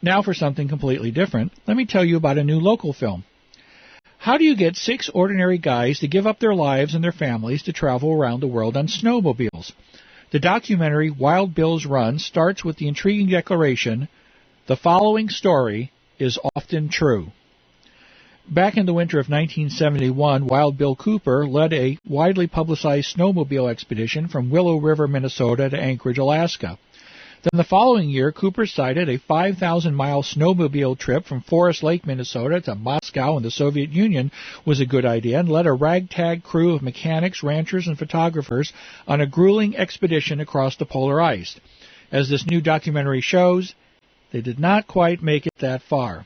Now for something completely different, let me tell you about a new local film. How do you get 6 ordinary guys to give up their lives and their families to travel around the world on snowmobiles? The documentary Wild Bill's Run starts with the intriguing declaration, "The following story is often true." Back in the winter of 1971, Wild Bill Cooper led a widely publicized snowmobile expedition from Willow River, Minnesota to Anchorage, Alaska. Then the following year, Cooper decided a 5,000-mile snowmobile trip from Forest Lake, Minnesota to Moscow in the Soviet Union was a good idea and led a ragtag crew of mechanics, ranchers, and photographers on a grueling expedition across the polar ice. As this new documentary shows, they did not quite make it that far.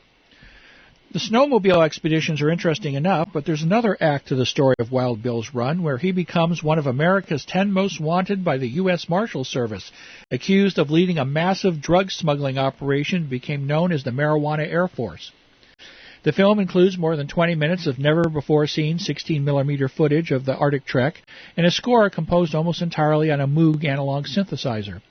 The snowmobile expeditions are interesting enough, but there's another act to the story of Wild Bill's Run where he becomes one of America's 10 most wanted by the U.S. Marshal Service. Accused of leading a massive drug smuggling operation, became known as the Marijuana Air Force. The film includes more than 20 minutes of never-before-seen 16mm footage of the Arctic Trek and a score composed almost entirely on a Moog analog synthesizer.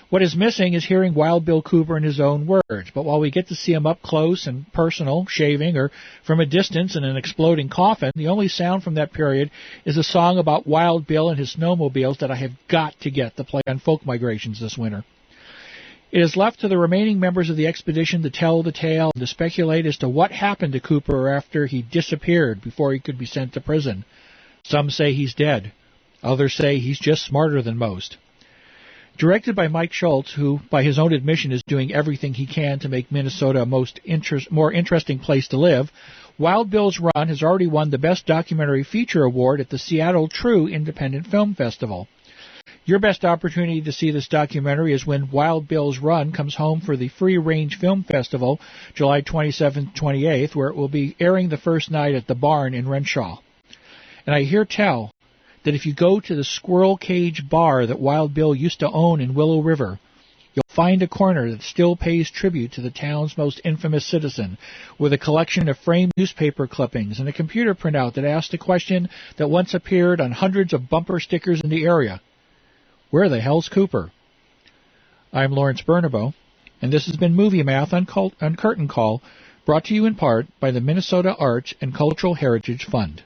What is missing is hearing Wild Bill Cooper in his own words, but while we get to see him up close and personal, shaving, or from a distance in an exploding coffin, the only sound from that period is a song about Wild Bill and his snowmobiles that I have got to get to play on folk migrations this winter. It is left to the remaining members of the expedition to tell the tale and to speculate as to what happened to Cooper after he disappeared before he could be sent to prison. Some say he's dead. Others say he's just smarter than most. Directed by Mike Schultz, who, by his own admission, is doing everything he can to make Minnesota a more interesting place to live, Wild Bill's Run has already won the Best Documentary Feature Award at the Seattle True Independent Film Festival. Your best opportunity to see this documentary is when Wild Bill's Run comes home for the Free Range Film Festival, July 27th-28th, where it will be airing the first night at the Barn in Renshaw. And I hear tell that if you go to the Squirrel Cage Bar that Wild Bill used to own in Willow River, you'll find a corner that still pays tribute to the town's most infamous citizen, with a collection of framed newspaper clippings and a computer printout that asked a question that once appeared on hundreds of bumper stickers in the area. Where the hell's Cooper? I'm Lawrence Bernabo, and this has been Movie Math on Curtain Call, brought to you in part by the Minnesota Arts and Cultural Heritage Fund.